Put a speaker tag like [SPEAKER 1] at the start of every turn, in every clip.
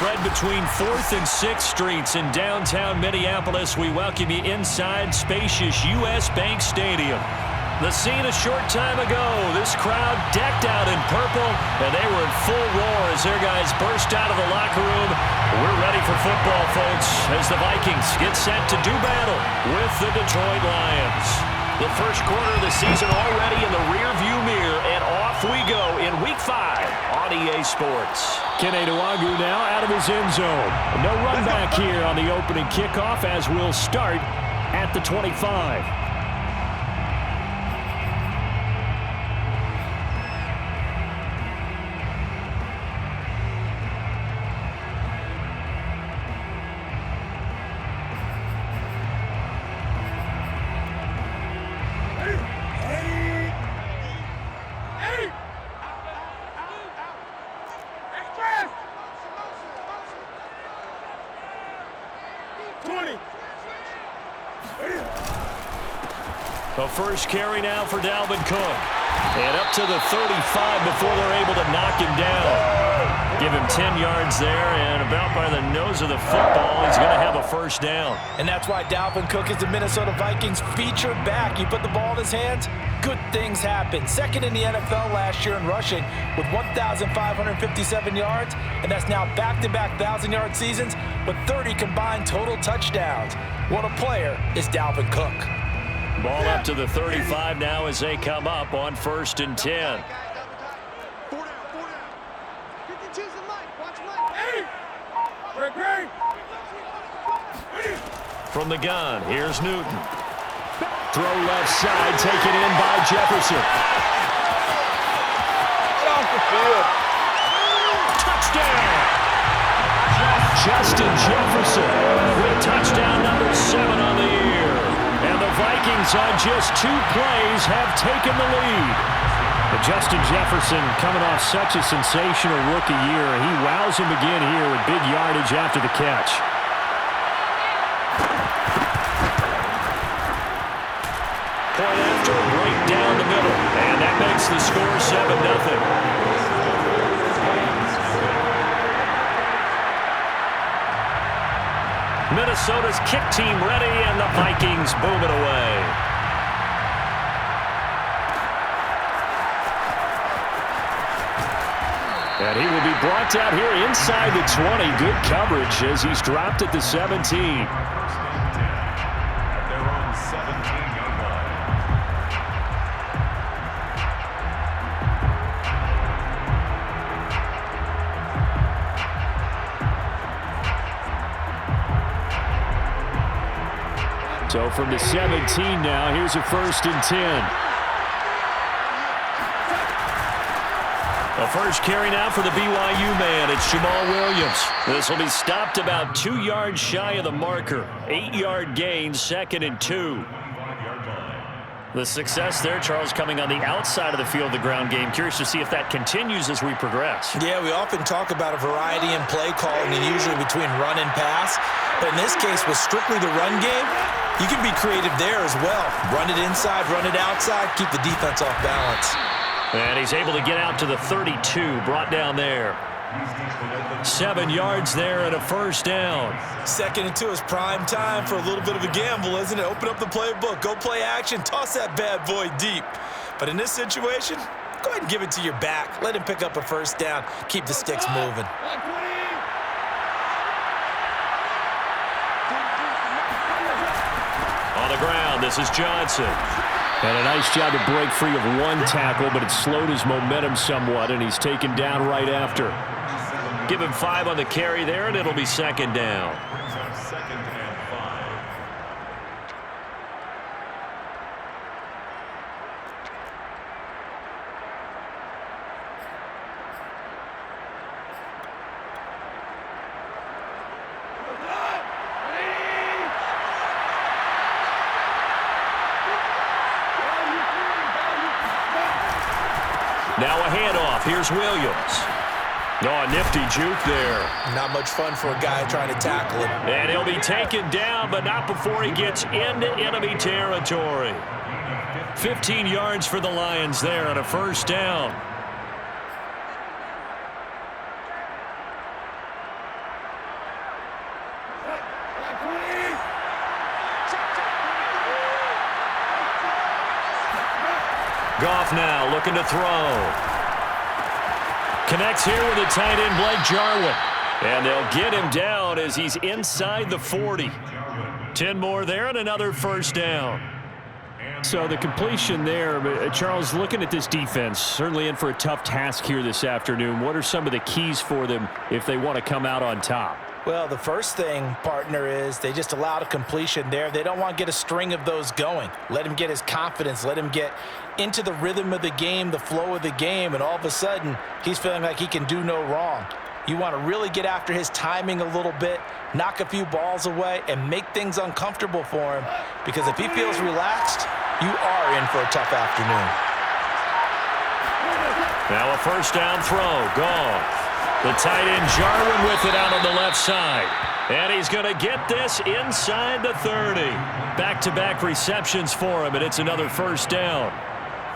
[SPEAKER 1] Spread between 4th and 6th Streets in downtown Minneapolis. We welcome you inside spacious U.S. Bank Stadium. The scene a short time ago. This crowd decked out in purple, and they were in full roar as their guys burst out of the locker room. We're ready for football, folks, as the Vikings get set to do battle with the Detroit Lions. The first quarter of the season already in the rearview mirror, and off we go in Week 5 on EA Sports.
[SPEAKER 2] Kene Nwangwu now out of his end zone. No run back here on the opening kickoff as we'll start at the 25.
[SPEAKER 1] The first carry now for Dalvin Cook. And up to the 35 before they're able to knock him down. Give him 10 yards there, and about by the nose of the football, he's going to have a first down.
[SPEAKER 3] And that's why Dalvin Cook is the Minnesota Vikings featured back. You put the ball in his hands, good things happen. Second in the NFL last year in rushing with 1,557 yards, and that's now back-to-back 1,000-yard seasons with 30 combined total touchdowns. What a player is Dalvin Cook.
[SPEAKER 1] Ball up to the 35 now as they come up on 1st and 10. From the gun, here's Newton. Throw left side, taken in by Jefferson.
[SPEAKER 3] field.
[SPEAKER 1] Touchdown! Justin Jefferson with touchdown number 7 on the year. And the Vikings on just 2 plays have taken the lead. Justin Jefferson coming off such a sensational rookie year. He wows him again here with big yardage after the catch. Point after, right down the middle. And that makes the score 7-0. Minnesota's kick team ready, and the Vikings boom it away. And he will be brought down here inside the 20. Good coverage as he's dropped at the 17. So from the 17 now, here's a 1st and 10. A first carry now for the BYU man. It's Jamal Williams. This will be stopped about 2 yards shy of the marker. 8-yard gain, 2nd and 2. The success there, Charles, coming on the outside of the field, the ground game. Curious to see if that continues as we progress.
[SPEAKER 3] Yeah, we often talk about a variety in play calling, and usually between run and pass. But in this case, with strictly the run game, you can be creative there as well. Run it inside, run it outside, keep the defense off balance.
[SPEAKER 1] And he's able to get out to the 32, brought down there. 7 yards there and a 1st down.
[SPEAKER 3] 2nd and 2 is prime time for a little bit of a gamble, isn't it? Open up the playbook, go play action, toss that bad boy deep. But in this situation, go ahead and give it to your back. Let him pick up a 1st down, keep the sticks moving.
[SPEAKER 1] On the ground, this is Johnson. And a nice job to break free of 1 tackle, but it slowed his momentum somewhat, and he's taken down right after. Give him 5 on the carry there, and it'll be 2nd down. Now a handoff. Here's Williams. Oh, a nifty juke there.
[SPEAKER 3] Not much fun for a guy trying to tackle him.
[SPEAKER 1] And he'll be taken down, but not before he gets into enemy territory. 15 yards for the Lions there on a 1st down. Goff now looking to throw. Connects here with a tight end, Blake Jarwin. And they'll get him down as he's inside the 40. 10 more there and another 1st down. So the completion there, Charles, looking at this defense, certainly in for a tough task here this afternoon. What are some of the keys for them if they want to come out on top?
[SPEAKER 3] Well, the first thing, partner, is they just allowed a completion there. They don't want to get a string of those going. Let him get his confidence. Let him get into the rhythm of the game, the flow of the game, and all of a sudden, he's feeling like he can do no wrong. You want to really get after his timing a little bit, knock a few balls away, and make things uncomfortable for him, because if he feels relaxed, you are in for a tough afternoon.
[SPEAKER 1] Now a 1st down throw. Goff. The tight end Jarwin with it out on the left side. And he's going to get this inside the 30. Back-to-back receptions for him, and it's another 1st down.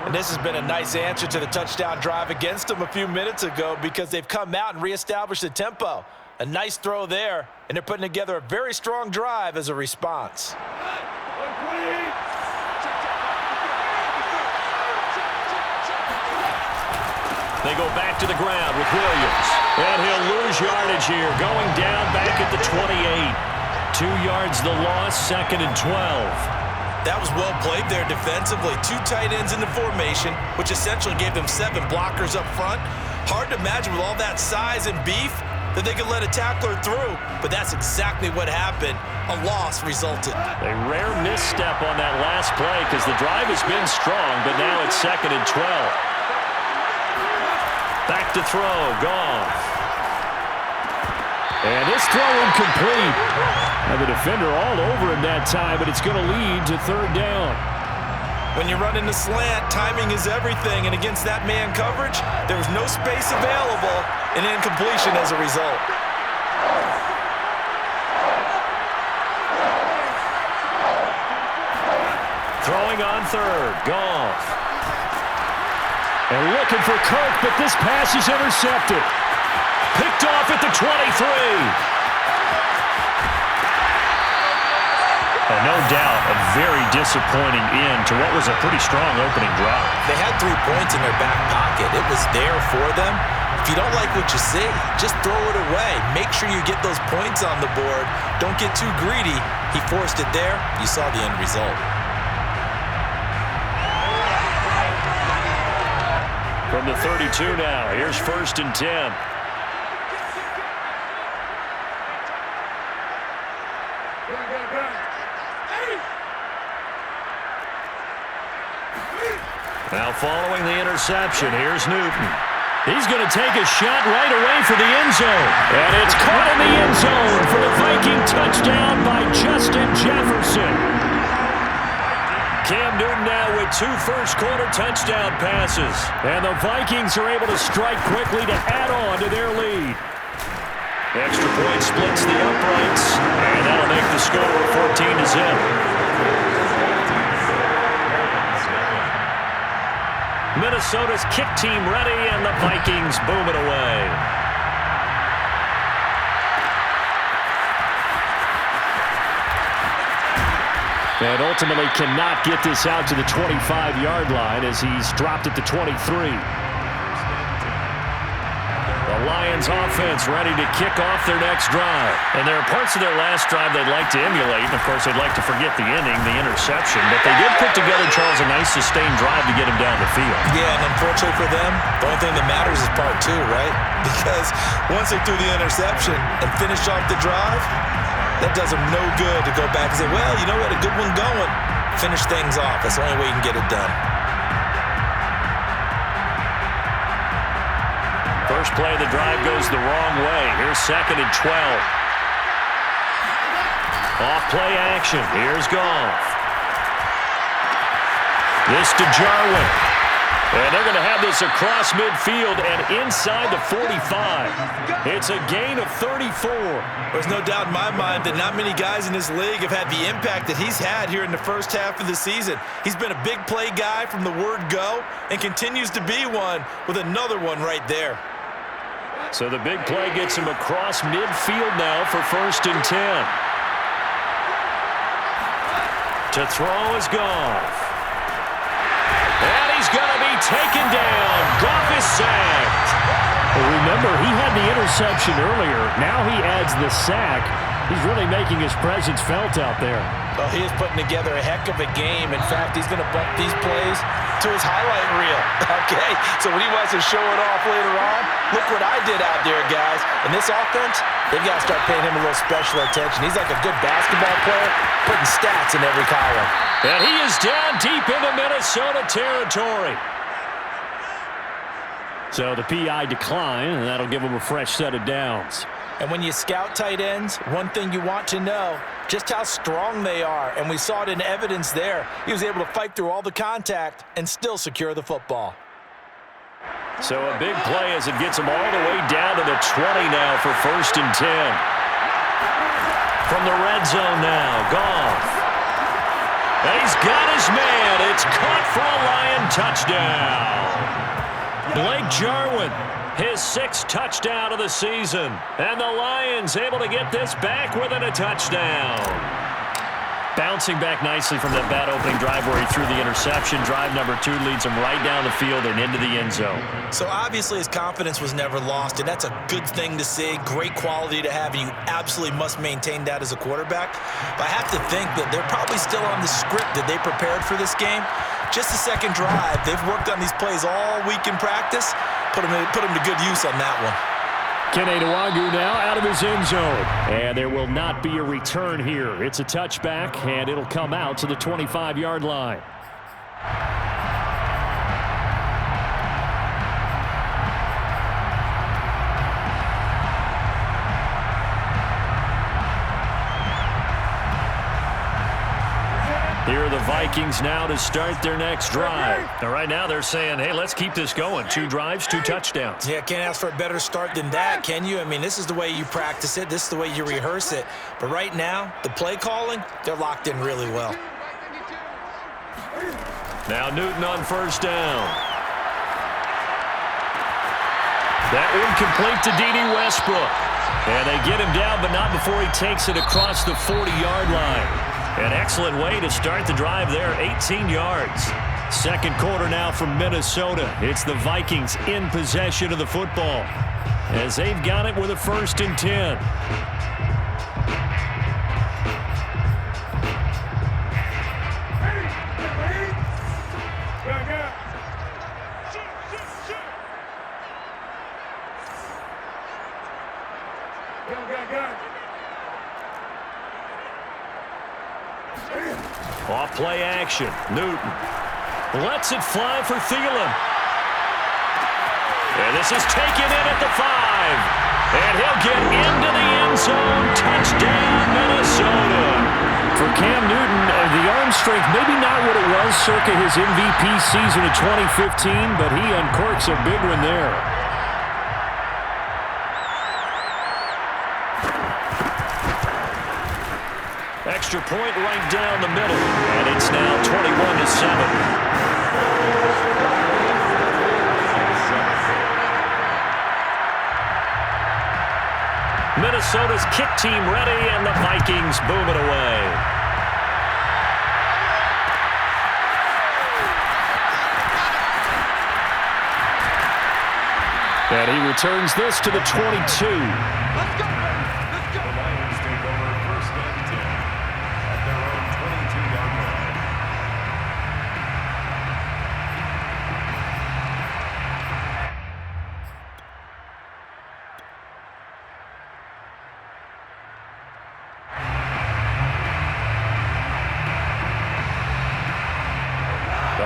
[SPEAKER 3] And this has been a nice answer to the touchdown drive against them a few minutes ago, because they've come out and reestablished the tempo. A nice throw there, and they're putting together a very strong drive as a response.
[SPEAKER 1] They go back to the ground with Williams. And he'll lose yardage here, going down back at the 28. 2 yards the loss, 2nd and 12.
[SPEAKER 3] That was well played there defensively. 2 tight ends in the formation, which essentially gave them 7 blockers up front. Hard to imagine with all that size and beef that they could let a tackler through, but that's exactly what happened. A loss resulted.
[SPEAKER 1] A rare misstep on that last play because the drive has been strong, but now it's 2nd and 12. Back to throw. Goff.
[SPEAKER 2] And this throw incomplete. And the defender all over him that time, but it's going to lead to third down.
[SPEAKER 3] When you run in the slant, timing is everything, and against that man coverage, there was no space available, and incompletion as a result.
[SPEAKER 1] Throwing on third. Goff.
[SPEAKER 2] And looking for Kirk, but this pass is intercepted. Picked off at the 23.
[SPEAKER 1] No doubt a very disappointing end to what was a pretty strong opening drive.
[SPEAKER 3] They had 3 points in their back pocket. It was there for them. If you don't like what you see, just throw it away. Make sure you get those points on the board. Don't get too greedy. He forced it there. You saw the end result.
[SPEAKER 1] From the 32 now, here's 1st and 10. Now following the interception, here's Newton.
[SPEAKER 2] He's going to take a shot right away for the end zone. And it's caught in the end zone for the Viking touchdown by Justin Jefferson.
[SPEAKER 1] Cam Newton now with 2 first-quarter touchdown passes.
[SPEAKER 2] And the Vikings are able to strike quickly to add on to their lead.
[SPEAKER 1] Extra point splits the uprights, and that'll make the score 14-0. Minnesota's kick team ready, and the Vikings boom it away.
[SPEAKER 2] And ultimately cannot get this out to the 25-yard line as he's dropped it to 23.
[SPEAKER 1] The Lions offense ready to kick off their next drive. And there are parts of their last drive they'd like to emulate. And, of course, they'd like to forget the ending, the interception. But they did put together, Charles, a nice sustained drive to get him down the field.
[SPEAKER 3] Yeah, and unfortunately for them, the only thing that matters is part 2, right? Because once they threw the interception and finished off the drive, that does them no good to go back and say, well, you know what, a good one going. Finish things off. That's the only way you can get it done.
[SPEAKER 1] First play of the drive goes the wrong way. Here's 2nd and 12. Off play action. Here's Goff. This to Jarwin. And they're going to have this across midfield and inside the 45. It's a gain of 34.
[SPEAKER 3] There's no doubt in my mind that not many guys in this league have had the impact that he's had here in the first half of the season. He's been a big play guy from the word go and continues to be one with another one right there.
[SPEAKER 1] So the big play gets him across midfield now for 1st and 10. To throw is Goff. And he's going to be taken down. Goff is sacked.
[SPEAKER 2] Well, remember, he had the interception earlier. Now he adds the sack. He's really making his presence felt out there.
[SPEAKER 3] Well, he is putting together a heck of a game. In fact, he's going to bump these plays to his highlight reel. Okay, so when he wants to show it off later on, look what I did out there, guys. And this offense, they've got to start paying him a little special attention. He's like a good basketball player, putting stats in every column.
[SPEAKER 1] And he is down deep into Minnesota territory.
[SPEAKER 2] So the PI decline, and that'll give him a fresh set of downs.
[SPEAKER 3] And when you scout tight ends, one thing you want to know, just how strong they are. And we saw it in evidence there. He was able to fight through all the contact and still secure the football.
[SPEAKER 1] So a big play as it gets him all the way down to the 20 now for 1st and 10. From the red zone now, Goff. And he's got his man. It's caught for a Lion touchdown. Blake Jarwin, his 6th touchdown of the season. And the Lions able to get this back within a touchdown. Bouncing back nicely from that bad opening drive where he threw the interception. Drive number 2 leads him right down the field and into the end zone.
[SPEAKER 3] So obviously his confidence was never lost, and that's a good thing to see. Great quality to have, and you absolutely must maintain that as a quarterback. But I have to think that they're probably still on the script that they prepared for this game. Just the second drive. They've worked on these plays all week in practice. Put them to good use on that one.
[SPEAKER 2] Kene Nwangwu now out of his end zone. And there will not be a return here. It's a touchback, and it'll come out to the 25-yard line.
[SPEAKER 1] Here are the Vikings now to start their next drive. Now, right now they're saying, hey, let's keep this going. 2 drives, 2 touchdowns.
[SPEAKER 3] Yeah, can't ask for a better start than that, can you? I mean, this is the way you practice it. This is the way you rehearse it. But right now, the play calling, they're locked in really well.
[SPEAKER 1] Now Newton on first down. That one complete to D.D. Westbrook. And they get him down, but not before he takes it across the 40-yard line. An excellent way to start the drive there, 18 yards. Second quarter now from Minnesota. It's the Vikings in possession of the football as they've got it with a 1st and 10. Off play action. Newton lets it fly for Thielen. And this is taken in at the 5. And he'll get into the end zone. Touchdown, Minnesota.
[SPEAKER 2] For Cam Newton, the arm strength maybe not what it was circa his MVP season of 2015, but he uncorks a big one there.
[SPEAKER 1] Extra point right down the middle, and it's now 21-7. Minnesota's kick team ready, and the Vikings boom it away.
[SPEAKER 2] And he returns this to the 22.
[SPEAKER 4] Let's go!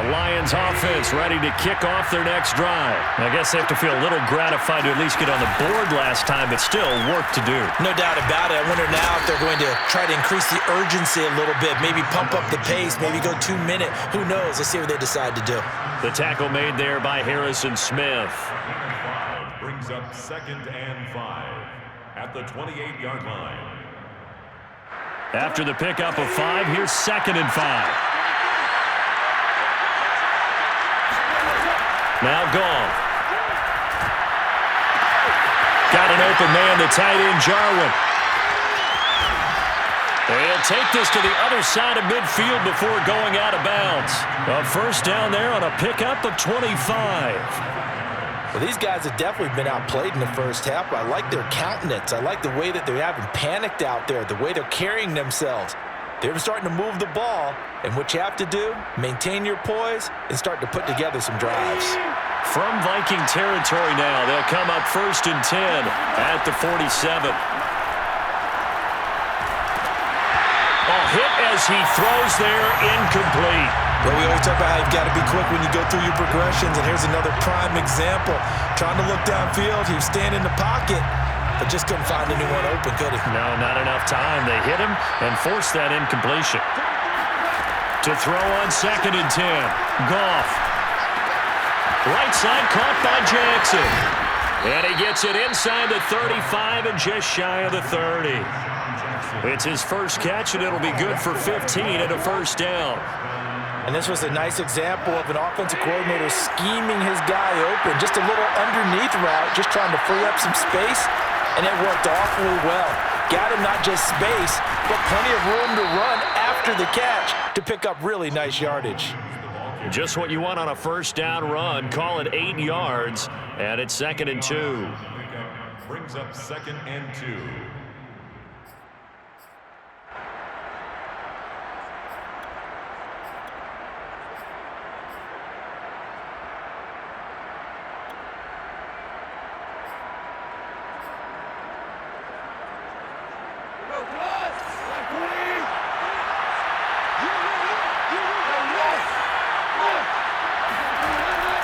[SPEAKER 1] Lions offense ready to kick off their next drive. I guess they have to feel a little gratified to at least get on the board last time, but still work to do.
[SPEAKER 3] No doubt about it. I wonder now if they're going to try to increase the urgency a little bit, maybe pump up the pace, maybe go 2-minute. Who knows? Let's see what they decide to do.
[SPEAKER 1] The tackle made there by Harrison Smith.
[SPEAKER 5] Brings up 2nd and 5 at the 28-yard line.
[SPEAKER 1] After the pickup of 5, here's 2nd and 5. Now Goff. Got an open man, the tight end, Jarwin. He'll take this to the other side of midfield before going out of bounds. A first down there on a pickup of 25.
[SPEAKER 3] Well, these guys have definitely been outplayed in the first half. I like their countenance. I like the way that they haven't panicked out there, the way they're carrying themselves. They're starting to move the ball, and what you have to do, maintain your poise and start to put together some drives.
[SPEAKER 1] From Viking territory now, they'll come up 1st and 10 at the 47. Hit as he throws there, incomplete.
[SPEAKER 3] Well, we always talk about how you've got to be quick when you go through your progressions, and here's another prime example. Trying to look downfield, he was standing in the pocket, but just couldn't find anyone open, could he?
[SPEAKER 1] No, not enough time. They hit him and forced that incompletion. To throw on 2nd and 10. Goff. Right side caught by Jackson. And he gets it inside the 35 and just shy of the 30. It's his first catch, and it'll be good for 15 and a first down.
[SPEAKER 3] And this was a nice example of an offensive coordinator scheming his guy open. Just a little underneath route, just trying to free up some space, and it worked awfully well. Got him not just space, but plenty of room to run after the catch to pick up really nice yardage.
[SPEAKER 1] Just what you want on a first down run. Call it 8 yards, and it's 2nd and 2.
[SPEAKER 5] Brings up 2nd and 2.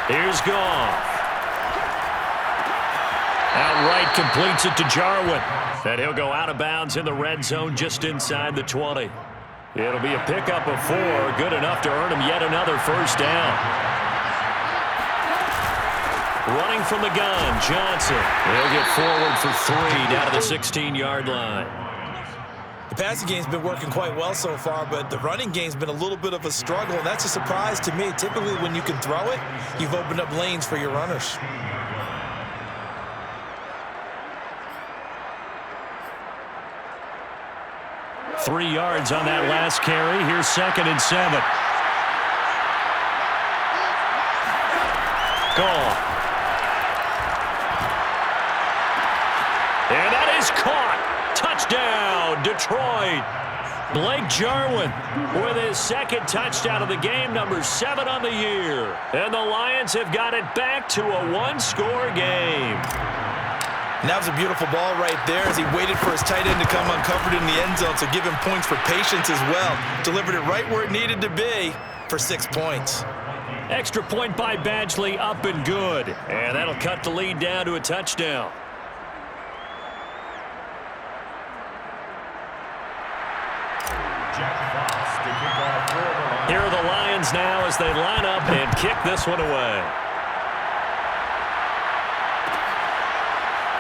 [SPEAKER 1] Here's Goff. Outright completes it to Jarwin. And he'll go out of bounds in the red zone just inside the 20. It'll be a pickup of 4, good enough to earn him yet another first down. Running from the gun, Johnson. He'll get forward for 3 down to the 16-yard line.
[SPEAKER 3] The passing game's been working quite well so far, but the running game's been a little bit of a struggle, and that's a surprise to me. Typically, when you can throw it, you've opened up lanes for your runners.
[SPEAKER 1] Three yards on that last carry. Here's 2nd and 7. Gone. And that is caught. Touchdown, Detroit. Blake Jarwin with his 2nd touchdown of the game, number 7 on the year. And the Lions have got it back to a 1-score game.
[SPEAKER 3] And that was a beautiful ball right there as he waited for his tight end to come uncovered in the end zone, so give him points for patience as well. Delivered it right where it needed to be for 6 points.
[SPEAKER 1] Extra point by Badgley, up and good. And that'll cut the lead down to a touchdown. Here are the Lions now as they line up and kick this one away.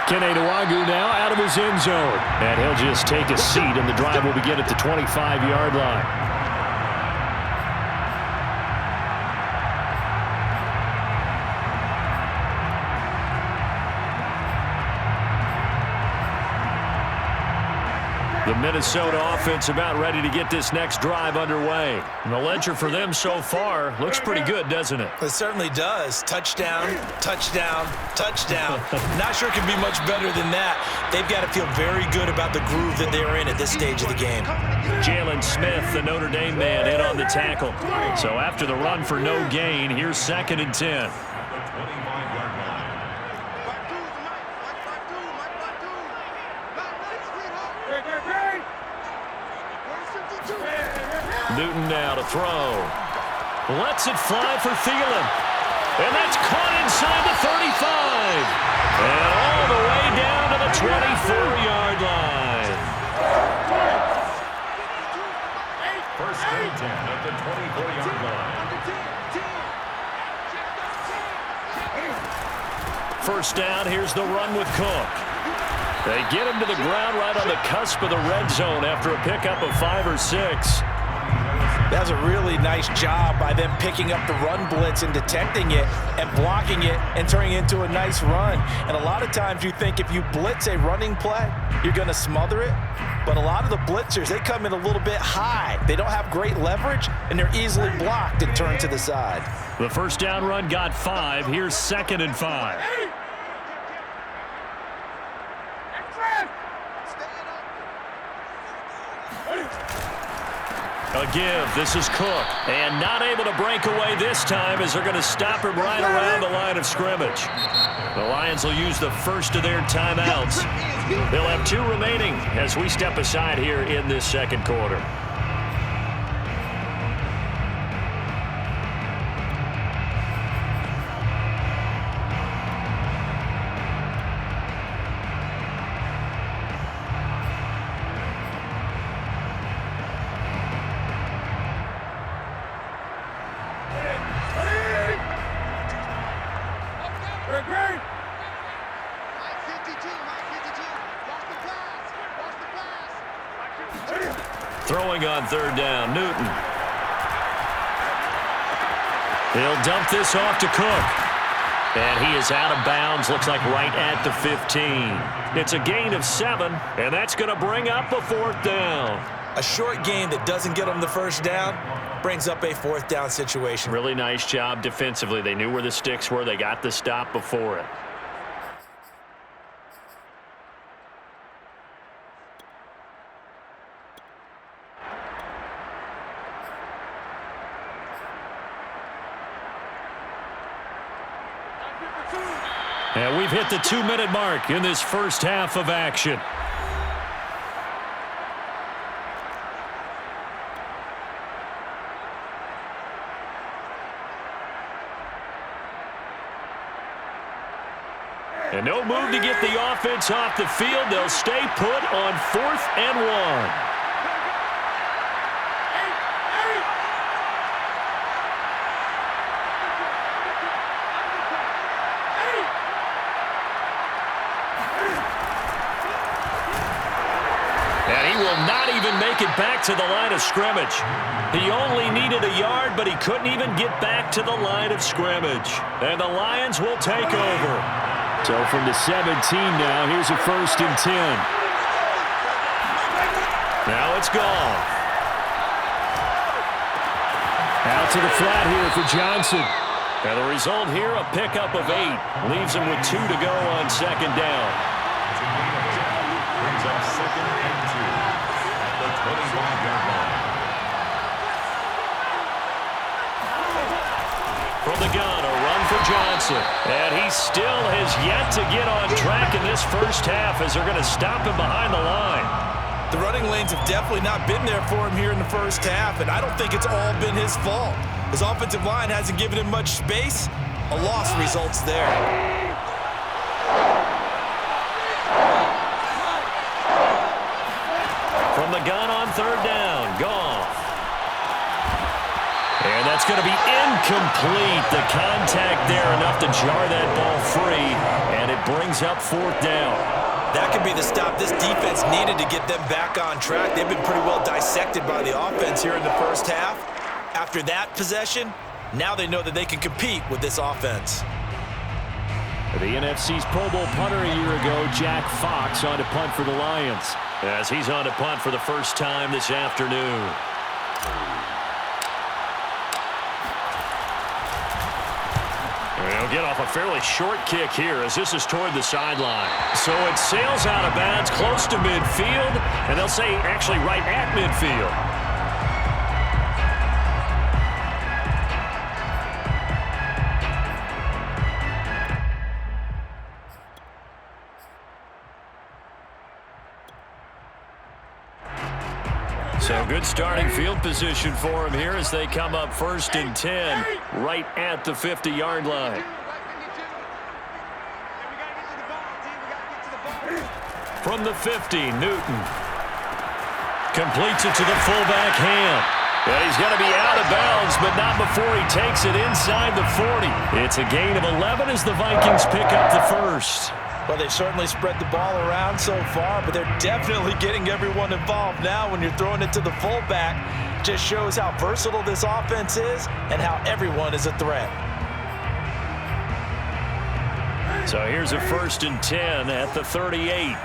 [SPEAKER 2] Kenny Nwagu now out of his end zone. And he'll just take a seat, and the drive will begin at the 25-yard line.
[SPEAKER 1] The Minnesota offense about ready to get this next drive underway. And the ledger for them so far looks pretty good, doesn't it?
[SPEAKER 3] It certainly does. Touchdown, touchdown, touchdown. Not sure it can be much better than that. They've got to feel very good about the groove that they're in at this stage of the game.
[SPEAKER 1] Jalen Smith, the Notre Dame man, in on the tackle. So after the run for no gain, here's 2nd and 10. Newton now to throw. Lets it fly for Thielen. And that's caught inside the 35. And all the way down to the 24-yard line.
[SPEAKER 5] 1st and 10 at the 24-yard line.
[SPEAKER 1] First down, here's the run with Cook. They get him to the ground right on the cusp of the red zone after a pickup of 5 or 6.
[SPEAKER 3] That was a really nice job by them picking up the run blitz and detecting it and blocking it and turning it into a nice run. And a lot of times you think if you blitz a running play, you're going to smother it. But a lot of the blitzers, they come in a little bit high. They don't have great leverage, and they're easily blocked and turned to the side.
[SPEAKER 1] The first down run got 5. Here's 2nd and 5. A give. This is Cook. And not able to break away this time as they're going to stop him right around the line of scrimmage. The Lions will use the first of their timeouts. They'll have 2 remaining as we step aside here in this 2nd quarter. Throwing on 3rd down, Newton. He'll dump this off to Cook. And he is out of bounds, looks like right at the 15. It's a gain of 7, and that's going to bring up a 4th down.
[SPEAKER 3] A short gain that doesn't get them the first down brings up a 4th down situation.
[SPEAKER 1] Really nice job defensively. They knew where the sticks were. They got the stop before it. And we've hit the 2-minute mark in this first half of action. And no move to get the offense off the field. They'll stay put on 4th and 1. make it back to the line of scrimmage. He only needed a yard, but he couldn't even get back to the line of scrimmage. And the Lions will take over.
[SPEAKER 2] So from the 17 now, here's a 1st and 10.
[SPEAKER 1] Now it's gone.
[SPEAKER 2] Out to the flat here for Johnson.
[SPEAKER 1] And the result here, a pickup of 8. Leaves him with 2 to go on 2nd down.
[SPEAKER 5] Brings up 2nd and 2 at the 25-yard line.
[SPEAKER 1] From the gun, a run for Johnson. And he still has yet to get on track in this first half as they're going to stop him behind the line.
[SPEAKER 3] The running lanes have definitely not been there for him here in the first half, and I don't think it's all been his fault. His offensive line hasn't given him much space. A loss results there.
[SPEAKER 1] From the gun on 3rd down, Goff. And that's going to be incomplete. The contact there enough to jar that ball free, and it brings up 4th down.
[SPEAKER 3] That could be the stop this defense needed to get them back on track. They've been pretty well dissected by the offense here in the first half. After that possession, now they know that they can compete with this offense.
[SPEAKER 2] The NFC's Pro Bowl punter a year ago, Jack Fox, on to punt for the Lions.
[SPEAKER 1] As he's on to punt for the first time this afternoon. He'll get off a fairly short kick here as this is toward the sideline. So it sails out of bounds close to midfield, and they'll say actually right at midfield. So good starting field position for him here as they come up 1st and 10 right at the 50-yard line. From the 50, Newton completes it to the fullback, Ham. And he's going to be out of bounds, but not before he takes it inside the 40. It's a gain of 11 as the Vikings pick up the first.
[SPEAKER 3] Well, they've certainly spread the ball around so far, but they're definitely getting everyone involved now when you're throwing it to the fullback. Just shows how versatile this offense is and how everyone is a threat.
[SPEAKER 1] So here's a 1st and 10 at the 38.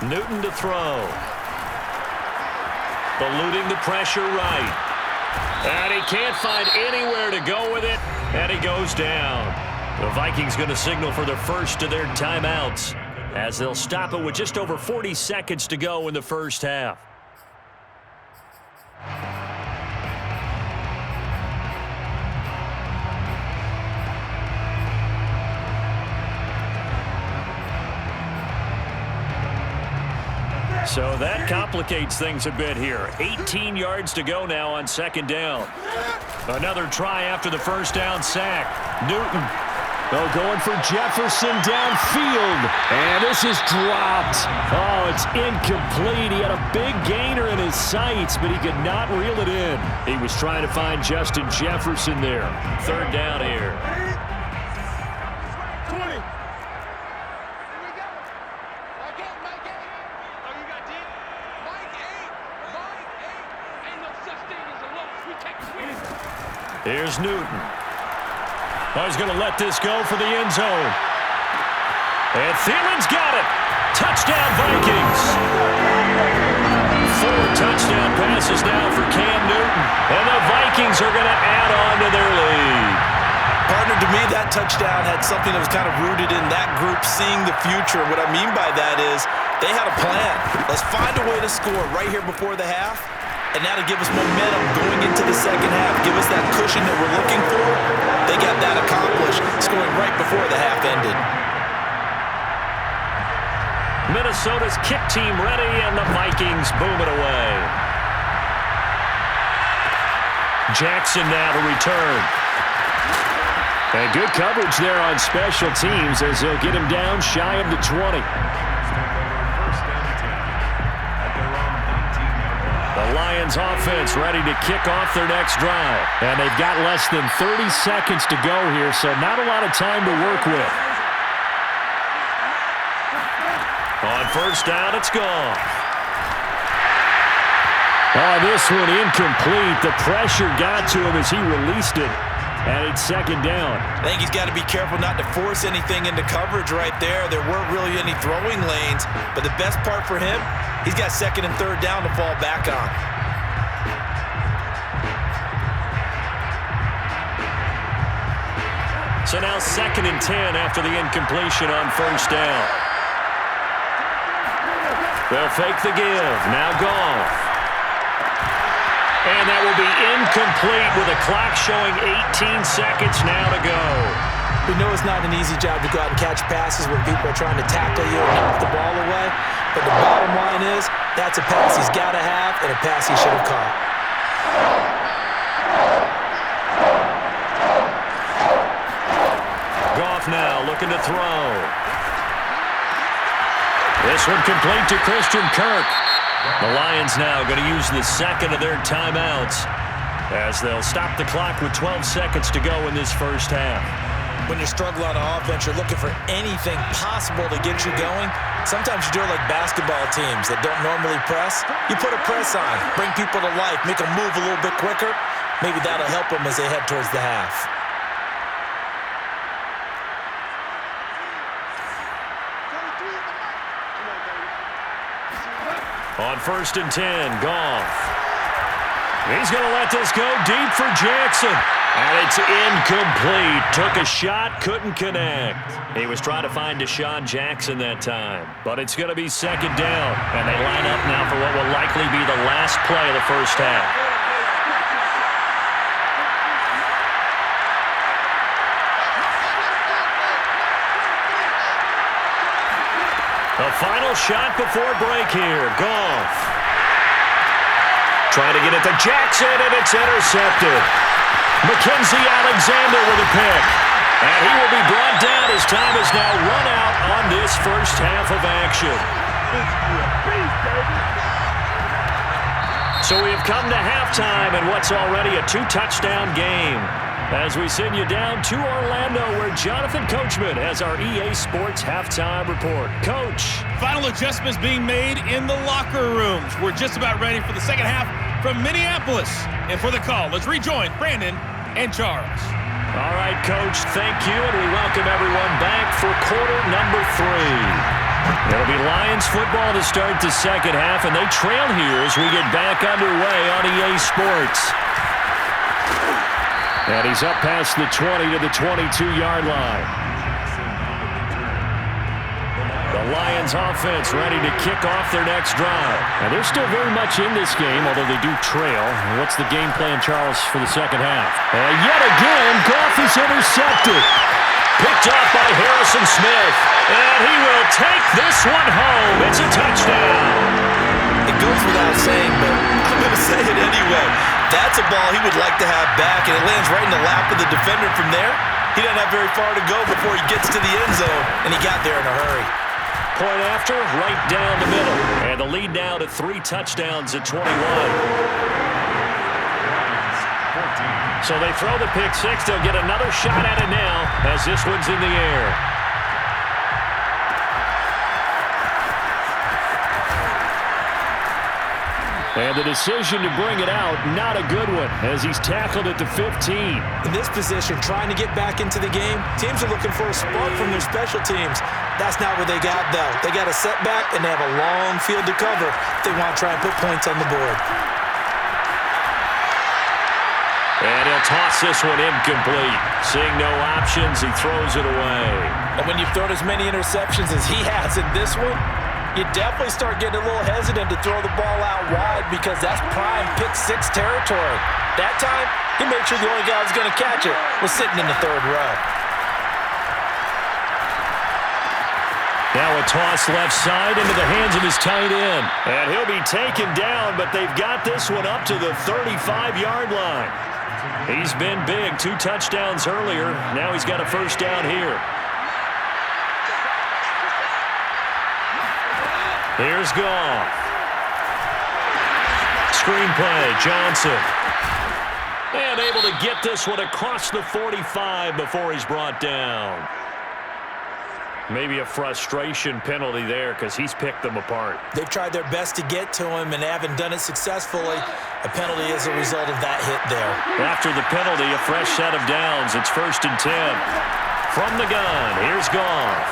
[SPEAKER 1] Newton to throw. Eluding the pressure right. And he can't find anywhere to go with it, and he goes down. The Vikings going to signal for the first of their timeouts as they'll stop it with just over 40 seconds to go in the first half. So that complicates things a bit here. 18 yards to go now on 2nd down. Another try after the first down sack. Newton.
[SPEAKER 2] Oh, going for Jefferson downfield. And this is dropped. Oh, it's incomplete. He had a big gainer in his sights, but he could not reel it in. He was trying to find Justin Jefferson there.
[SPEAKER 1] 3rd down here. Here's Newton. Oh, he's going to let this go for the end zone. And Thielen's got it. Touchdown, Vikings. 4 touchdown passes now for Cam Newton. And the Vikings are going to add on to their lead.
[SPEAKER 3] Partner, to me, that touchdown had something that was kind of rooted in that group seeing the future. What I mean by that is they had a plan. Let's find a way to score right here before the half. And now to give us momentum going into the second half, give us that cushion that we're looking for, they got that accomplished, scoring right before the half ended.
[SPEAKER 1] Minnesota's kick team ready, and the Vikings boom it away. Jackson now to return. And good coverage there on special teams as they'll get him down shy of the 20. Lions offense ready to kick off their next drive.
[SPEAKER 2] And they've got less than 30 seconds to go here, so not a lot of time to work with.
[SPEAKER 1] On first down, it's gone.
[SPEAKER 2] Oh, this one incomplete. The pressure got to him as he released it. And it's second down.
[SPEAKER 3] I think he's got to be careful not to force anything into coverage right there. There weren't really any throwing lanes, but the best part for him, he's got second and third down to fall back on.
[SPEAKER 1] So now second and 10 after the incompletion on first down. They'll fake the give. Now Goff. And that will be incomplete with a clock showing 18 seconds now to go.
[SPEAKER 3] We know it's not an easy job to go out and catch passes when people are trying to tackle you and knock the ball away. But the bottom line is, that's a pass he's got to have and a pass he should have caught.
[SPEAKER 1] Goff now looking to throw. This one complete to Christian Kirk. The Lions now going to use the second of their timeouts as they'll stop the clock with 12 seconds to go in this first half.
[SPEAKER 3] When you struggle on offense, you're looking for anything possible to get you going. Sometimes you do it like basketball teams that don't normally press. You put a press on, bring people to life, make them move a little bit quicker. Maybe that'll help them as they head towards the half.
[SPEAKER 1] On first and 10, Goff. He's going to let this go deep for Jackson. And it's incomplete. Took a shot, couldn't connect. He was trying to find Deshaun Jackson that time. But it's going to be second down. And they line up now for what will likely be the last play of the first half. The final shot before break here. Goff. Trying to get it to Jackson, and it's intercepted. Mackenzie Alexander with a pick. And he will be brought down as time is now run out on this first half of action. So we have come to halftime in what's already a two-touchdown game. As we send you down to Orlando, where Jonathan Coachman has our EA Sports Halftime Report. Coach.
[SPEAKER 4] Final adjustments being made in the locker rooms. We're just about ready for the second half from Minneapolis. And for the call, let's rejoin Brandon and Charles.
[SPEAKER 1] All right, Coach, thank you, and we welcome everyone back for quarter number 3. It'll be Lions football to start the second half, and they trail here as we get back underway on EA Sports. And he's up past the 20 to the 22-yard line. The Lions offense ready to kick off their next drive. And they're still very much in this game, although they do trail. What's the game plan, Charles, for the second half? And yet again, Goff is intercepted. Picked off by Harrison Smith. And he will take this one home. It's a touchdown.
[SPEAKER 3] It goes without saying, but I'm going to say it anyway. That's a ball he would like to have back, and it lands right in the lap of the defender from there. He doesn't have very far to go before he gets to the end zone, and he got there in a hurry.
[SPEAKER 1] Point after, right down the middle. And the lead now to 3 touchdowns at 21. So they throw the pick six. They'll get another shot at it now as this one's in the air. And the decision to bring it out, not a good one, as he's tackled at the 15.
[SPEAKER 3] In this position, trying to get back into the game, teams are looking for a spark from their special teams. That's not what they got, though. They got a setback, and they have a long field to cover if they want to try and put points on the board.
[SPEAKER 1] And he'll toss this one incomplete. Seeing no options, he throws it away.
[SPEAKER 3] And when you've thrown as many interceptions as he has in this one, you definitely start getting a little hesitant to throw the ball out wide because that's prime pick six territory. That time, he made sure the only guy who was going to catch it was sitting in the third row.
[SPEAKER 1] Now a toss left side into the hands of his tight end. And he'll be taken down, but they've got this one up to the 35-yard line. He's been big, 2 touchdowns earlier. Now he's got a first down here. Here's Goff. screenplay. Johnson. And able to get this one across the 45 before he's brought down. Maybe a frustration penalty there because he's picked them apart.
[SPEAKER 3] They've tried their best to get to him and haven't done it successfully. A penalty is a result of that hit there.
[SPEAKER 1] After the penalty, a fresh set of downs. It's 1st and 10. From the gun, here's Goff.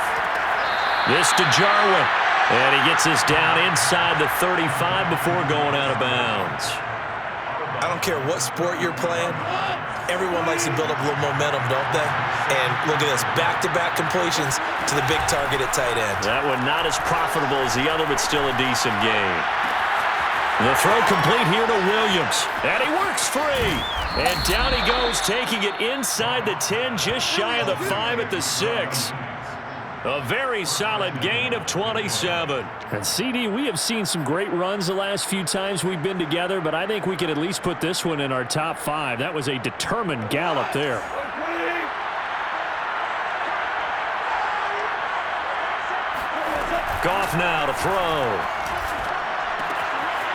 [SPEAKER 1] This to Jarwin. And he gets this down inside the 35 before going out of bounds.
[SPEAKER 3] I don't care what sport you're playing. Everyone likes to build up a little momentum, don't they? And look at this, back-to-back completions to the big target at tight end.
[SPEAKER 1] That one not as profitable as the other, but still a decent game. The throw complete here to Williams. And he works free. And down he goes, taking it inside the 10, just shy of the 5 at the 6. A very solid gain of 27.
[SPEAKER 2] And CD, we have seen some great runs the last few times we've been together, but I think we could at least put this one in our top 5. That was a determined gallop there.
[SPEAKER 1] Goff now to throw.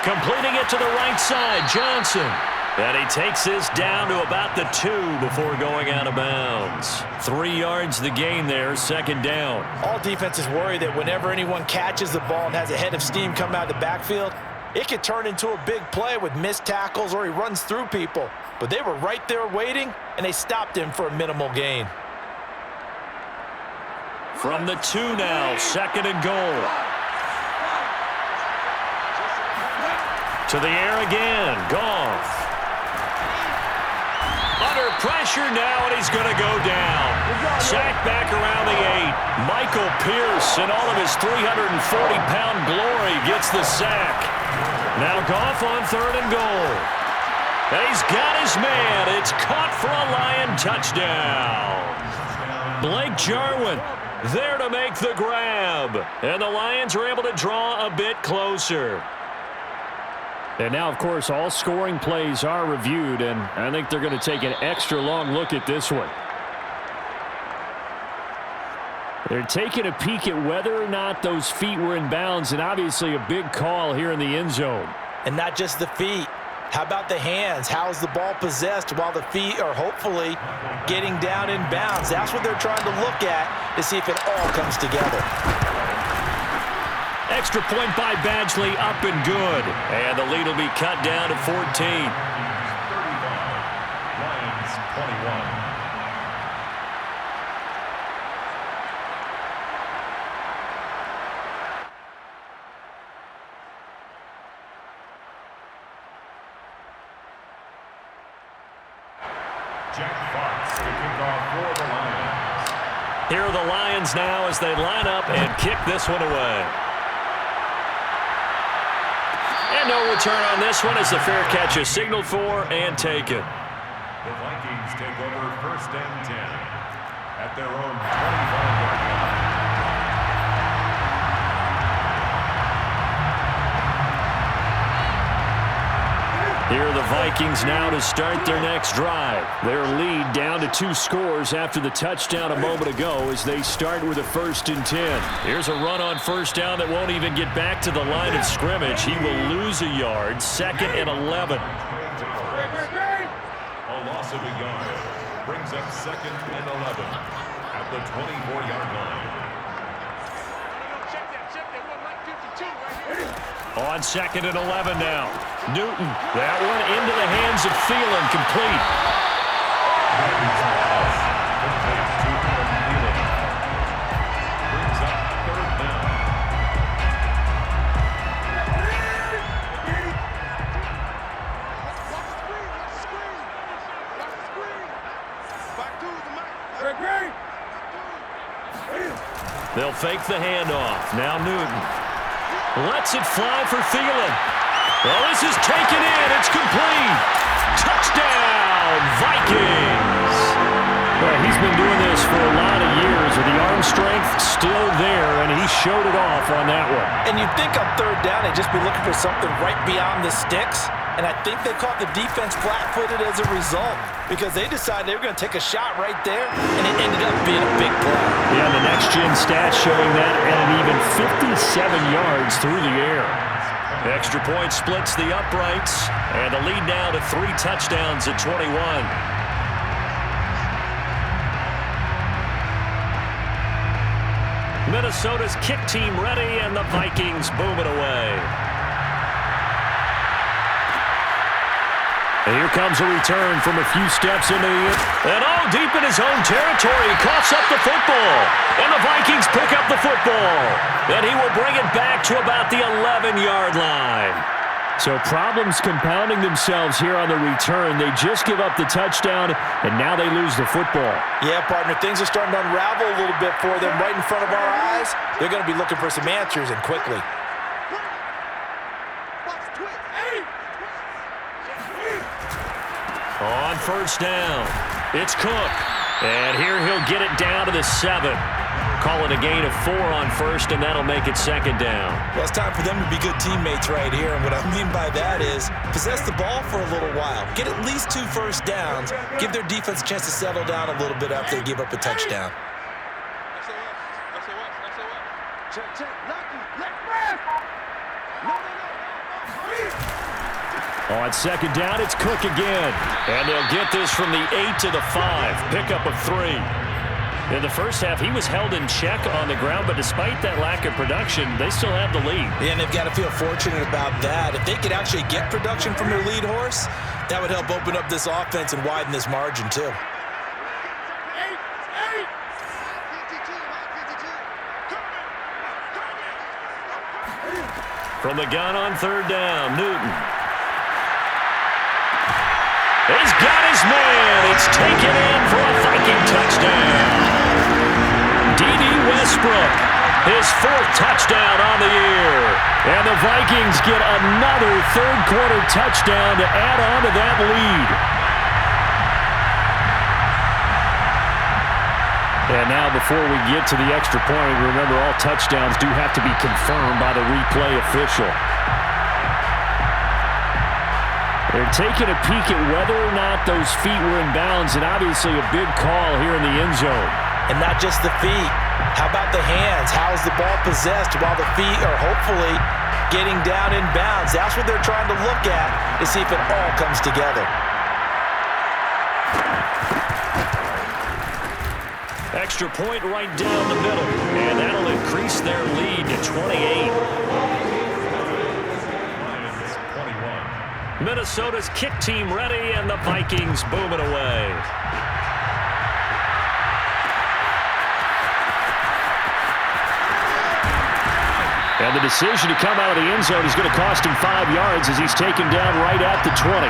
[SPEAKER 1] Completing it to the right side, Johnson. And he takes this down to about the 2 before going out of bounds. 3 yards the gain there, 2nd down.
[SPEAKER 3] All defenses worry that whenever anyone catches the ball and has a head of steam come out of the backfield, it could turn into a big play with missed tackles or he runs through people. But they were right there waiting, and they stopped him for a minimal gain.
[SPEAKER 1] From the 2 now, 2nd and goal. To the air again, Goff. Under pressure now, and he's going to go down. Sacked back around the 8. Michael Pierce, in all of his 340-pound glory, gets the sack. Now Goff on 3rd and goal. And he's got his man. It's caught for a Lion touchdown. Blake Jarwin there to make the grab. And the Lions are able to draw a bit closer.
[SPEAKER 2] And now, of course, all scoring plays are reviewed, and I think they're going to take an extra long look at this one. They're taking a peek at whether or not those feet were in bounds, and obviously a big call here in the end zone.
[SPEAKER 3] And not just the feet. How about the hands? How's the ball possessed while the feet are hopefully getting down in bounds? That's what they're trying to look at to see if it all comes together.
[SPEAKER 1] Extra point by Badgley, up and good. And the lead will be cut down to 14.
[SPEAKER 5] 35, Lions 21. Jack Fox to kick off for the Lions.
[SPEAKER 1] Here are the Lions now as they line up and kick this one away. And no return on this one as the fair catch is signaled for and taken.
[SPEAKER 5] The Vikings take over 1st and 10 at their own 25-yard line.
[SPEAKER 2] Here are the Vikings now to start their next drive. Their lead down to 2 scores after the touchdown a moment ago as they start with a 1st and 10.
[SPEAKER 1] Here's a run on 1st down that won't even get back to the line of scrimmage. He will lose a yard, 2nd and 11.
[SPEAKER 5] A loss of a yard brings up 2nd and 11 at the 24-yard line.
[SPEAKER 1] On 2nd and 11 now. Newton, that one into the hands of Thielen, complete.
[SPEAKER 5] Brings up 3rd down.
[SPEAKER 1] They'll fake the handoff. Now Newton. Lets it fly for Thielen. Well, this is taken in. It's complete. Touchdown, Vikings.
[SPEAKER 2] Well, he's been doing this for a lot of years with the arm strength still there, and he showed it off on that one.
[SPEAKER 3] And you'd think on 3rd down they'd just be looking for something right beyond the sticks. And I think they caught the defense flat-footed as a result because they decided they were going to take a shot right there, and it ended up being a big play.
[SPEAKER 2] Yeah, the next-gen stats showing that at an even 57 yards through the air.
[SPEAKER 1] Extra point splits the uprights, and the lead now to 3 touchdowns at 21. Minnesota's kick team ready, and the Vikings boom it away. And here comes a return from a few steps into the and all deep in his own territory. Coughs up the football, and the Vikings pick up the football. And he will bring it back to about the 11-yard line.
[SPEAKER 2] So problems compounding themselves here on the return. They just give up the touchdown, and now they lose the football.
[SPEAKER 3] Yeah, partner, things are starting to unravel a little bit for them right in front of our eyes. They're going to be looking for some answers, and quickly.
[SPEAKER 1] On first down, it's Cook. And here he'll get it down to the 7. Call it a gain of 4 on first, and that'll make it second down.
[SPEAKER 3] Well, it's time for them to be good teammates right here. And what I mean by that is possess the ball for a little while. Get at least 2 first downs. Give their defense a chance to settle down a little bit after they give up a touchdown.
[SPEAKER 2] On second down, it's Cook again.
[SPEAKER 1] And they'll get this from the 8 to the 5. Pickup of 3. In the first half, he was held in check on the ground, but despite that lack of production, they still have the lead.
[SPEAKER 3] Yeah, and they've got to feel fortunate about that. If they could actually get production from their lead horse, that would help open up this offense and widen this margin too.
[SPEAKER 1] From the gun on third down, Newton. He's got his man. It's taken in for a Viking touchdown. D.D. Westbrook, his 4th touchdown on the year.
[SPEAKER 2] And the Vikings get another third-quarter touchdown to add on to that lead. And now before we get to the extra point, remember all touchdowns do have to be confirmed by the replay official. They're taking a peek at whether or not those feet were in bounds, and obviously a big call here in the end zone.
[SPEAKER 3] And not just the feet. How about the hands? How is the ball possessed while the feet are hopefully getting down in bounds? That's what they're trying to look at to see if it all comes together.
[SPEAKER 1] Extra point right down the middle, and that'll increase their lead to 28. Minnesota's kick team ready, and the Vikings boom it away.
[SPEAKER 2] And the decision to come out of the end zone is going to cost him 5 yards as he's taken down right at the 20.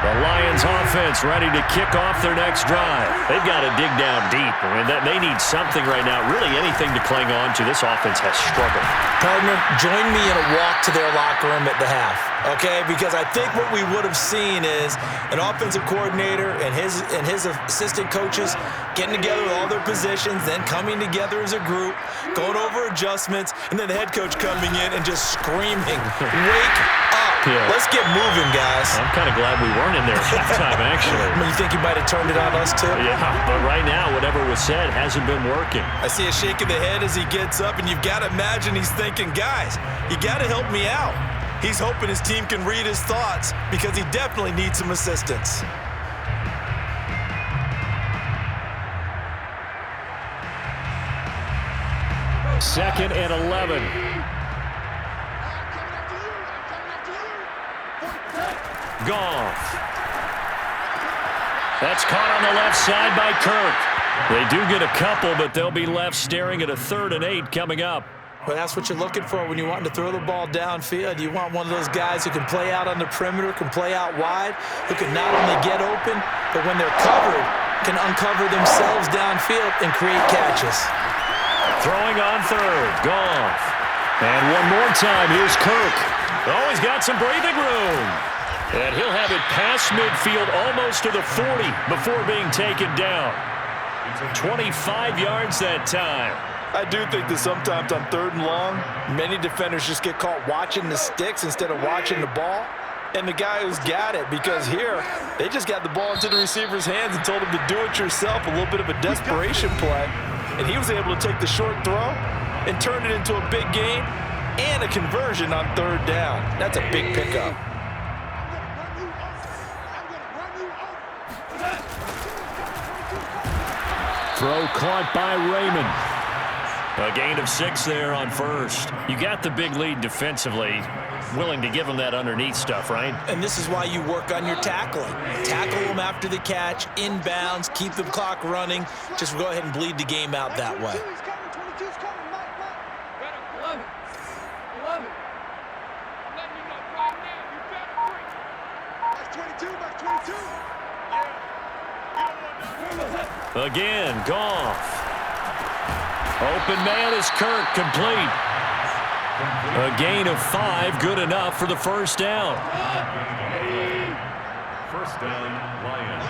[SPEAKER 1] The Lions offense ready to kick off their next drive. They've got to dig down deep. I mean, they need something right now, really anything to cling on to. This offense has struggled.
[SPEAKER 3] Partner, join me in a walk to their locker room at the half, okay? Because I think what we would have seen is an offensive coordinator and his assistant coaches getting together with all their positions, then coming together as a group, going over adjustments, and then the head coach coming in and just screaming, "Wake up! Yeah. Let's get moving, guys."
[SPEAKER 1] I'm kind of glad we weren't in there at halftime, actually.
[SPEAKER 3] I mean, you think he might have turned it on us, too?
[SPEAKER 1] Yeah, but right now, whatever was said hasn't been working.
[SPEAKER 3] I see a shake of the head as he gets up, and you've got to imagine he's thinking, guys, you got to help me out. He's hoping his team can read his thoughts because he definitely needs some assistance.
[SPEAKER 2] Second and 11.
[SPEAKER 1] Goff. That's caught on the left side by Kirk. They do get a couple, but they'll be left staring at a 3rd and 8 coming up.
[SPEAKER 3] Well, that's what you're looking for when you want to throw the ball downfield. You want one of those guys who can play out on the perimeter, can play out wide, who can not only get open, but when they're covered, can uncover themselves downfield and create catches.
[SPEAKER 1] Throwing on 3rd, Goff.
[SPEAKER 2] And one more time, here's Kirk.
[SPEAKER 1] Oh, he's got some breathing room. And he'll have it past midfield almost to the 40 before being taken down. 25 yards that time.
[SPEAKER 3] I do think that sometimes on 3rd and long, many defenders just get caught watching the sticks instead of watching the ball. and the guy who's got it, because here they just got the ball into the receiver's hands and told him to do it yourself, a little bit of a desperation play, and he was able to take the short throw and turn it into a big gain and a conversion on third down. That's a big pickup.
[SPEAKER 2] Throw caught by Raymond.
[SPEAKER 1] A gain of 6 there on first. You got the big lead defensively. Willing to give them that underneath stuff, right?
[SPEAKER 3] And this is why you work on your tackling. Tackle them after the catch, inbounds, keep the clock running. Just go ahead and bleed the game out that way.
[SPEAKER 1] Again, Goff. Open man is Kirk, complete. A gain of 5, good enough for the first down.
[SPEAKER 5] First down, Lions.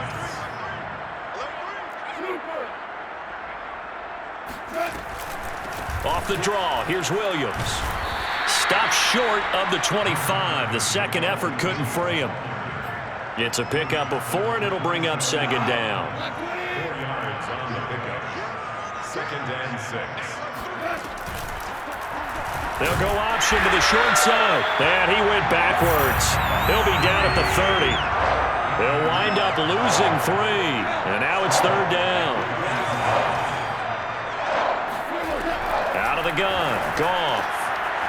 [SPEAKER 1] Off the draw, here's Williams. Stops short of the 25. The second effort couldn't free him. It's a pickup of 4, and it'll bring up second down.
[SPEAKER 5] 4 yards on the pickup. Second and 6.
[SPEAKER 1] They'll go option to the short side. And he went backwards. He'll be down at the 30. They'll wind up losing 3. And now it's third down. Out of the gun. Goff.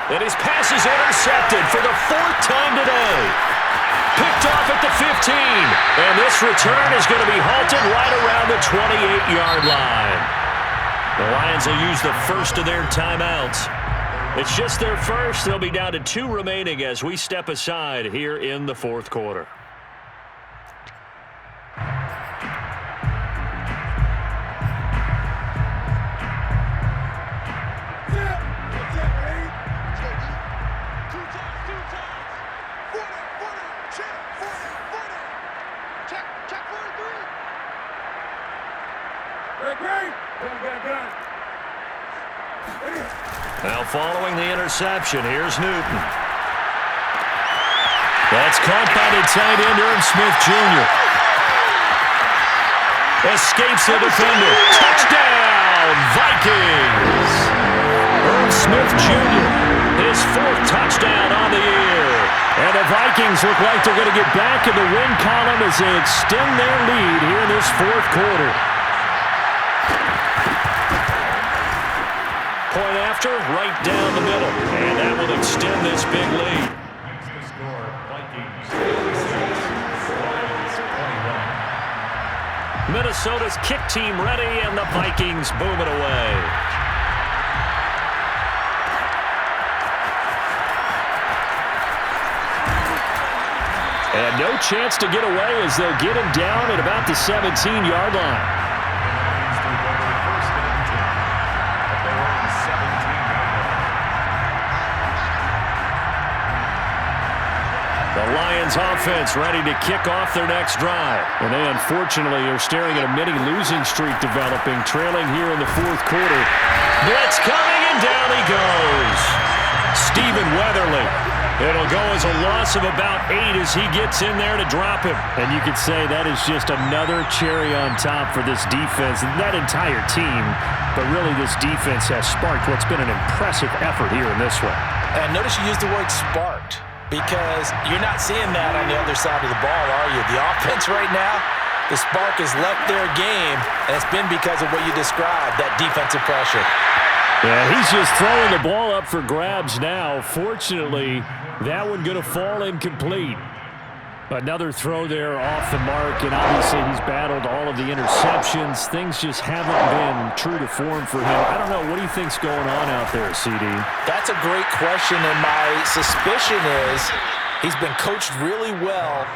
[SPEAKER 1] And his pass is intercepted for the 4th time today. Picked off at the 15. And this return is going to be halted right around the 28-yard line. The Lions will use the first of their timeouts. It's just their first. They'll be down to 2 remaining as we step aside here in the fourth quarter. Now following the interception, here's Newton. That's caught by the tight end, Irv Smith Jr. Escapes the defender. Touchdown, Vikings! Irv Smith Jr., his 4th touchdown on the year. And the Vikings look like they're going to get back in the win column as they extend their lead here in this fourth quarter. Point after, right down the middle. And that will extend this big lead.
[SPEAKER 5] Makes the score, Vikings 46, Lions 21.
[SPEAKER 1] Minnesota's kick team ready, and the Vikings boom it away. And no chance to get away as they'll get him down at about the 17-yard line. The Lions offense ready to kick off their next drive. And they unfortunately are staring at a mini losing streak developing, trailing here in the fourth quarter. Blitz coming, and down he goes. Stephen Weatherly. It'll go as a loss of about 8 as he gets in there to drop him.
[SPEAKER 2] And you could say that is just another cherry on top for this defense and that entire team. But really, this defense has sparked what's been an impressive effort here in this one.
[SPEAKER 3] And notice you used the word sparked, because you're not seeing that on the other side of the ball, are you? The offense right now, the spark has left their game, and it's been because of what you described, that defensive pressure.
[SPEAKER 2] Yeah, he's just throwing the ball up for grabs now. Fortunately, that one going to fall incomplete. Another throw there off the mark, and obviously he's battled all of the interceptions. Things just haven't been true to form for him. I don't know. What do you think's going on out there, CD?
[SPEAKER 3] That's a great question, and my suspicion is he's been coached really well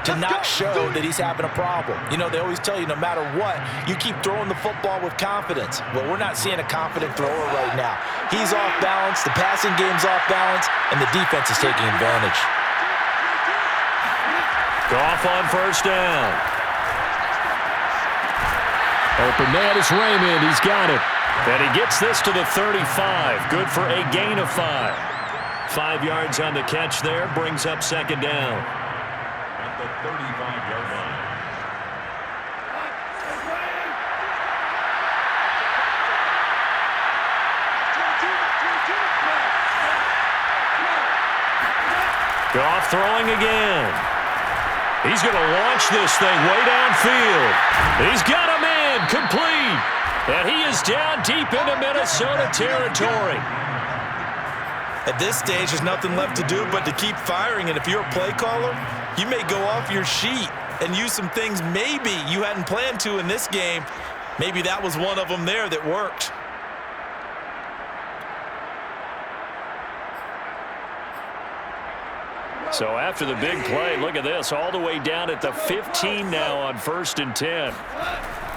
[SPEAKER 3] to not show that he's having a problem. You know, they always tell you no matter what, you keep throwing the football with confidence. Well, we're not seeing a confident thrower right now. He's off balance, the passing game's off balance, and the defense is taking advantage.
[SPEAKER 1] Goff on first down.
[SPEAKER 2] Open man is Raymond. He's got it.
[SPEAKER 1] And he gets this to the 35. Good for a gain of 5. 5 yards on the catch there. Brings up second down.
[SPEAKER 5] at the 35-yard line.
[SPEAKER 1] Goff throwing again. He's going to launch this thing way downfield. He's got a man complete. And he is down deep into Minnesota territory.
[SPEAKER 3] At this stage, there's nothing left to do but to keep firing. And if you're a play caller, you may go off your sheet and use some things maybe you hadn't planned to in this game. Maybe that was one of them there that worked.
[SPEAKER 1] So after the big play, look at this, all the way down at the 15 now on 1st and 10.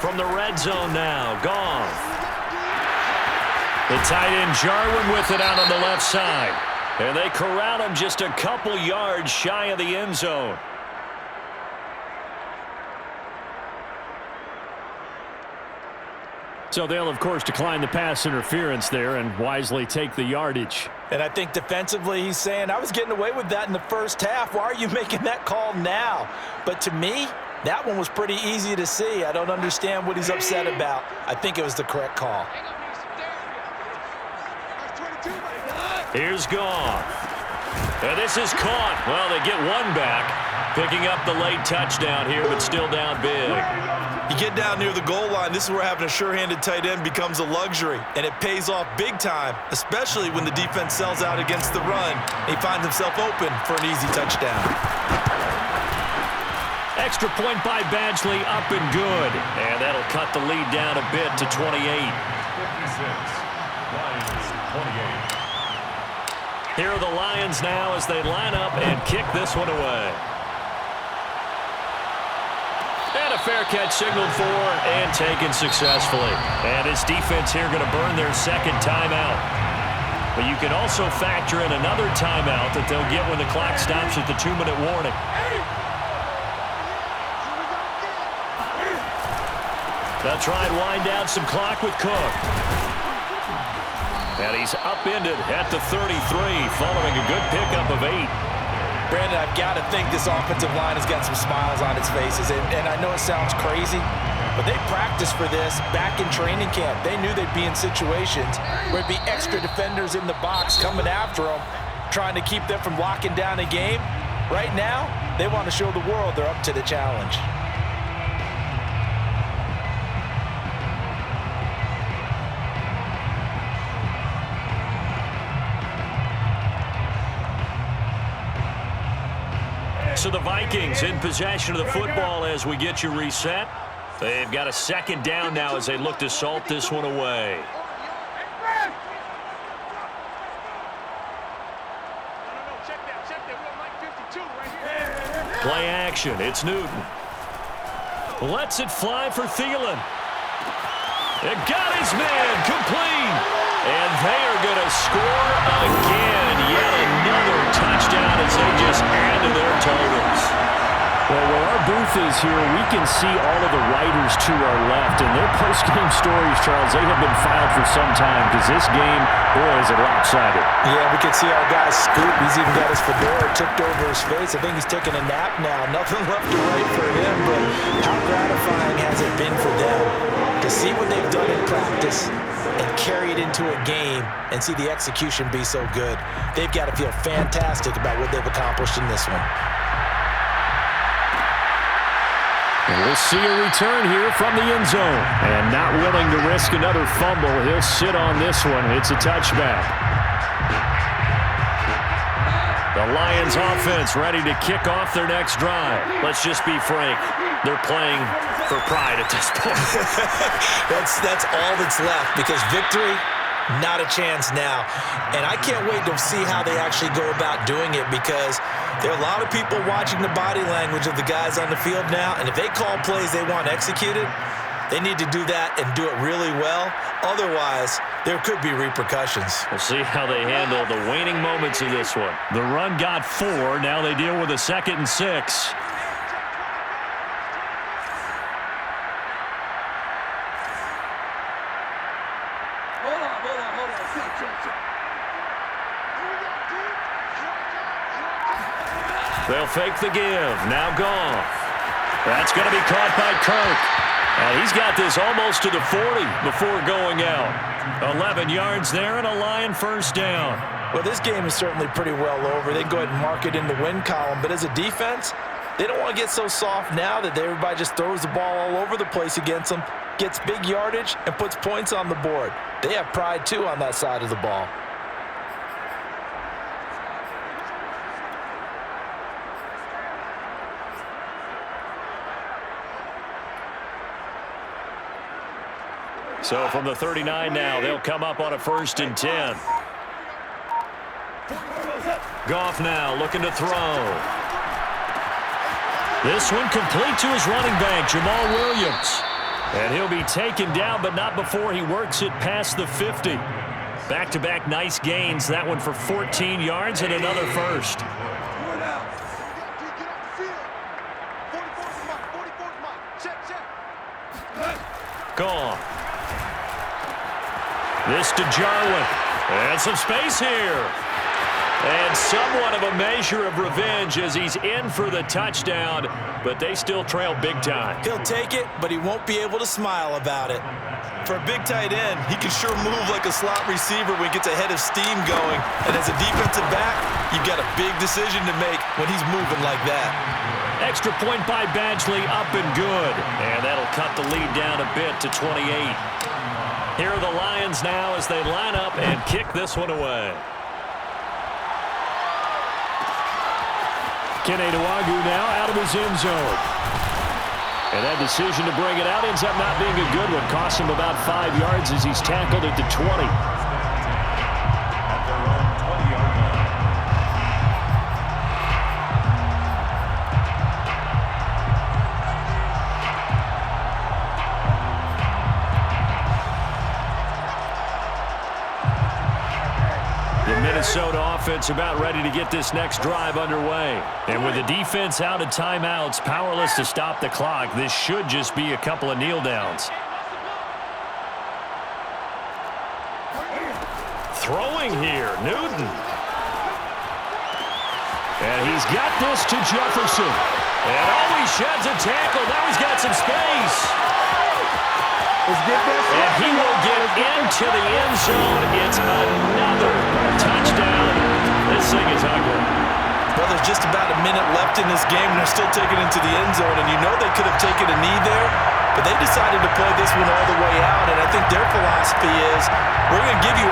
[SPEAKER 1] From the red zone now, Goff. The tight end Jarwin with it out on the left side. And they corral him just a couple yards shy of the end zone.
[SPEAKER 2] So they'll, of course, decline the pass interference there and wisely take the yardage.
[SPEAKER 3] And I think defensively he's saying, I was getting away with that in the first half. Why are you making that call now? But to me, that one was pretty easy to see. I don't understand what he's upset about. I think it was the correct call.
[SPEAKER 1] Here's Goff. And this is caught. Well, they get one back. Picking up the late touchdown here, but still down big.
[SPEAKER 3] You get down near the goal line, this is where having a sure-handed tight end becomes a luxury, and it pays off big time, especially when the defense sells out against the run. He finds himself open for an easy touchdown.
[SPEAKER 1] Extra point by Badgley, up and good. And that'll cut the lead down a bit to 28.
[SPEAKER 5] 56, Lions 28.
[SPEAKER 1] Here are the Lions now as they line up and kick this one away. And a fair catch signaled for and taken successfully. And this defense here going to burn their second timeout. But you can also factor in another timeout that they'll get when the clock stops at the 2-minute warning. They'll try and wind down some clock with Cook. And he's upended at the 33 following a good pickup of 8.
[SPEAKER 3] Brandon, I've got to think this offensive line has got some smiles on its faces. And I know it sounds crazy, but they practiced for this back in training camp. They knew they'd be in situations where there'd be extra defenders in the box coming after them, trying to keep them from locking down a game. Right now, they want to show the world they're up to the challenge.
[SPEAKER 1] So the Vikings in possession of the football as we get you reset. They've got a second down now as they look to salt this one away. Play action. It's Newton. Lets it fly for Thielen. It got his man complete. And they are going to score again. Yet another touchdown as they just add to their totals.
[SPEAKER 2] Well, where our booth is here, we can see all of the writers to our left. And their post-game stories, Charles, they have been filed for some time because this game, boy, is it lopsided.
[SPEAKER 3] Yeah, we can see our guy Scoop. He's even got his fedora tipped over his face. I think he's taking a nap now. Nothing left to write for him, but how gratifying has it been for them to see what they've done in practice and carry it into a game and see the execution be so good. They've got to feel fantastic about what they've accomplished in this one.
[SPEAKER 2] And we'll see a return here from the end zone. And not willing to risk another fumble, he'll sit on this one. It's a touchback.
[SPEAKER 1] The Lions offense ready to kick off their next drive. Let's just be frank. They're playing for pride at this point.
[SPEAKER 3] That's all that's left because victory, not a chance now. And I can't wait to see how they actually go about doing it because there are a lot of people watching the body language of the guys on the field now. And if they call plays they want executed, they need to do that and do it really well. Otherwise, there could be repercussions.
[SPEAKER 1] We'll see how they handle the waning moments of this one.
[SPEAKER 2] The run got 4. Now they deal with a 2nd and 6.
[SPEAKER 1] They'll fake the give. Now Goff. That's going to be caught by Kirk. And he's got this almost to the 40 before going out. 11 yards there and a Lion first down.
[SPEAKER 3] Well, this game is certainly pretty well over. They can go ahead and mark it in the win column. But as a defense, they don't want to get so soft now that everybody just throws the ball all over the place against them, gets big yardage, and puts points on the board. They have pride, too, on that side of the ball.
[SPEAKER 1] So from the 39 now, they'll come up on a 1st and 10. Goff now looking to throw. This one complete to his running back, Jamal Williams. And he'll be taken down, but not before he works it past the 50. Back-to-back nice gains. That one for 14 yards and another first. Goff. This to Jarwin. And some space here. And somewhat of a measure of revenge as he's in for the touchdown, but they still trail big time.
[SPEAKER 3] He'll take it, but he won't be able to smile about it. For a big tight end, he can sure move like a slot receiver when he gets a head of steam going. And as a defensive back, you've got a big decision to make when he's moving like that.
[SPEAKER 1] Extra point by Badgley, up and good. And that'll cut the lead down a bit to 28. Here are the Lions now as they line up and kick this one away. Kenny Nwagu now out of his end zone. And that decision to bring it out ends up not being a good one. Costs him about 5 yards as he's tackled at the 20.
[SPEAKER 5] At their own 20-yard line.
[SPEAKER 1] The Minnesota offense about ready to get this next drive underway. And with the defense out of timeouts, powerless to stop the clock, this should just be a couple of kneel downs. Throwing here, Newton. And he's got this to Jefferson. And he sheds a tackle. Now he's got some space. And he will get into the end zone. It's another touchdown. This thing is ugly.
[SPEAKER 3] Well, there's just about a minute left in this game, and they're still taking it to the end zone. And you know they could have taken a knee there, but they decided to play this one all the way out. And I think their philosophy is, we're going to give you